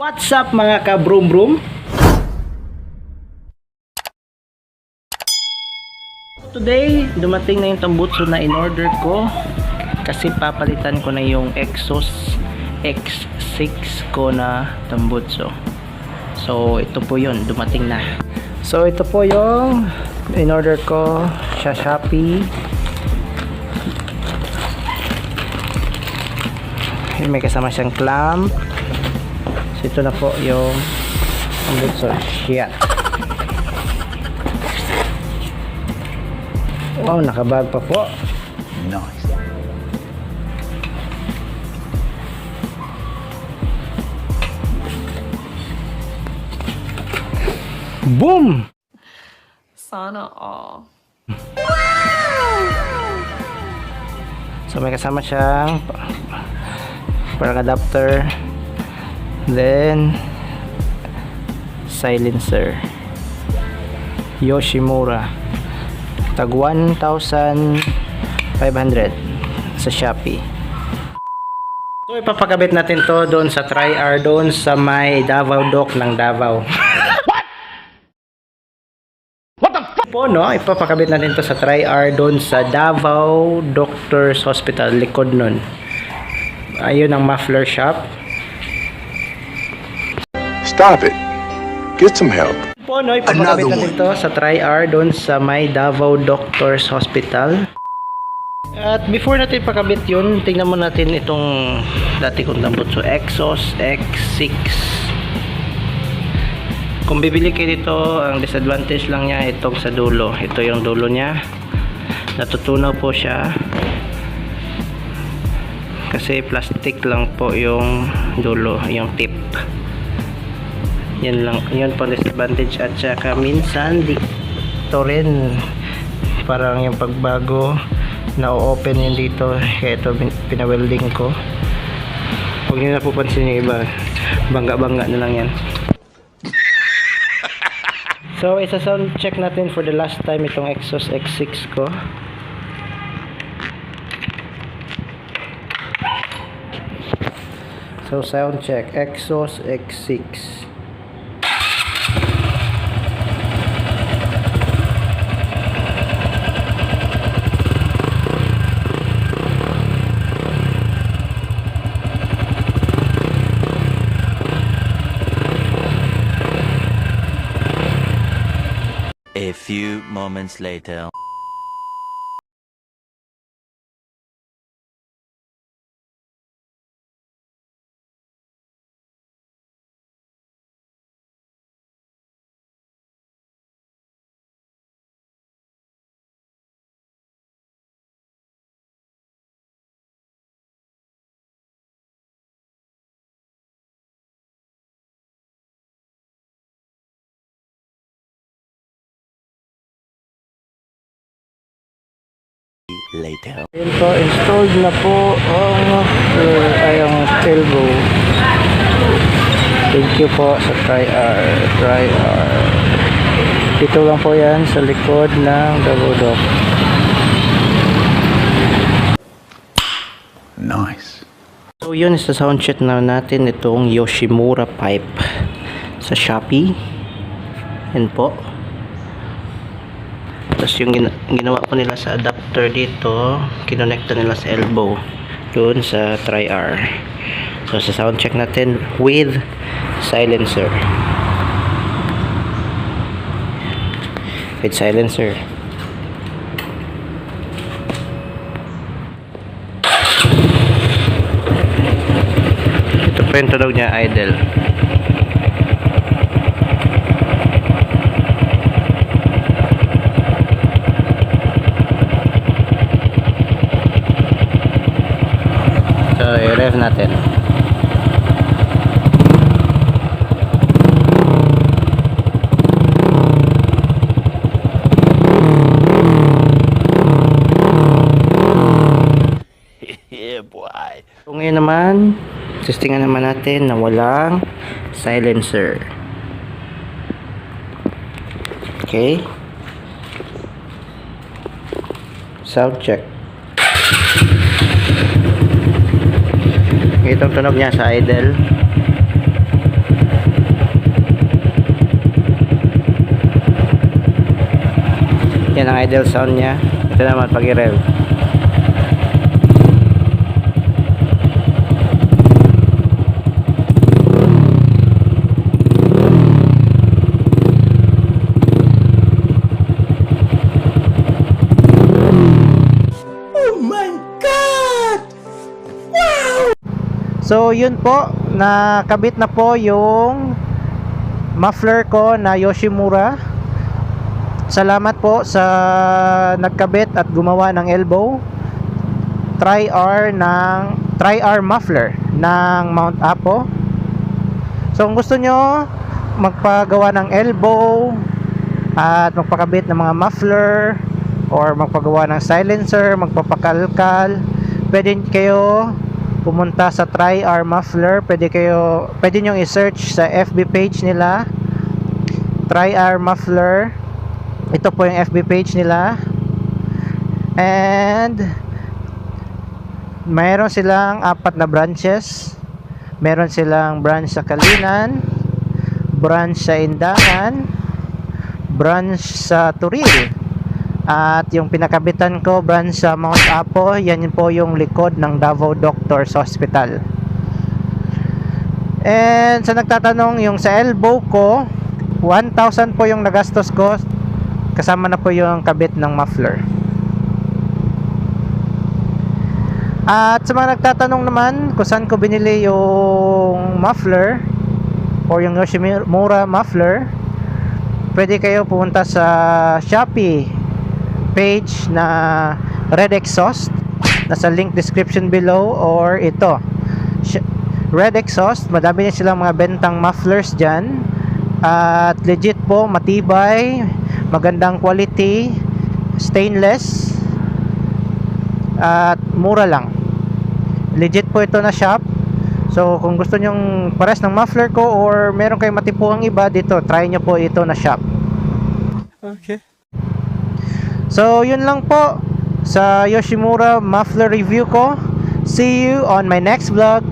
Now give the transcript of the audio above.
What's up mga ka-brum-brum? Today, dumating na yung tambutso na in-order ko kasi papalitan ko na yung Exos X6 ko na tambutso. So, ito po yun, dumating na. So, ito po yung in-order ko sa Shopee. May kasama siyang clamp. So, ito na po yung tambutso. Shit. Wow, nakabag pa po. Nice. Boom! Sana all. So may kasama siyang parang adapter, then silencer, Yoshimura, tag 1,500 sa Shopee. So ipapakabit natin to doon sa Tri-R, doon sa may Davao Dock ng Davao. Po, no? Ipapakabit natin to sa Tri-R doon sa Davao Doctors Hospital, likod nun. Ayun ang muffler shop. Stop it. Get some help. Po, no? Ipapakabit natin to sa Tri-R doon sa may Davao Doctors Hospital. At before natin ipakabit yun, tingnan mo natin itong dati kong tambutso, Exos X6. Kung bibili kayo dito, ang disadvantage lang niya itong sa dulo. Ito yung dulo niya. Natutunaw po siya. Kasi plastic lang po yung dulo, yung tip. Yan lang, yun po disadvantage. At saka minsan dito rin parang yung pagbago na-open yun dito. Kaya ito pinawelding ko. Huwag nyo na pupansin yung iba. Bangga-bangga na lang yan. So, isa-sound check natin for the last time itong Exos X6 ko. So, sound check. Exos X6. A few moments later. Later. Ayun po, installed na po ang elbow. Thank you po sa Tri-R. Dito lang po yan sa likod ng Davao Dock. Nice. So yun, sa sound check na natin itong Yoshimura pipe sa Shopee. Yan po. Tapos yung ginawa po nila sa adapter dito, kinonekta nila sa elbow doon sa Tri-R. So sa sound check natin with silencer. With silencer. Ito po yung tunog niya, idle. So, i-rev natin. Yeah, boy. So, ngayon naman, testingan naman natin na walang silencer. Okay. Sound check. Itong tunog niya sa idle. Yan ang idle sound niya. Ito naman pag i-rev. So yun po, nakabit na po yung muffler ko na Yoshimura. Salamat po sa nagkabit at gumawa ng elbow. Tri-R muffler ng Mount Apo. So kung gusto nyo magpagawa ng elbow at magpakabit ng mga muffler or magpagawa ng silencer, magpapakalkal, pwede kayo pumunta sa Tri-R Muffler. Pwede nyo i-search sa FB page nila, Tri-R Muffler. Ito po yung FB page nila. And mayroon silang 4 na branches. Meron silang branch sa Kalinan, branch sa Indangan, branch sa Turil, at yung pinakabitan ko branch sa Mount Apo. Yan po yung likod ng Davao Doctors Hospital. And sa nagtatanong, yung sa elbow ko, 1,000 po yung nagastos ko, kasama na po yung kabit ng muffler. At sa mga nagtatanong naman kung saan ko binili yung muffler or yung Yoshimura muffler, pwede kayo pumunta sa Shopee page na Red Exhaust. Nasa link description below, or ito Red Exhaust. Madami na silang mga bentang mufflers dyan, at legit po, matibay, magandang quality, stainless, at mura lang. Legit po ito na shop. So kung gusto nyong pares ng muffler ko or meron kayong matipuhang iba dito, try nyo po ito na shop. Okay. So yun lang po sa Yoshimura muffler review ko. See you on my next vlog.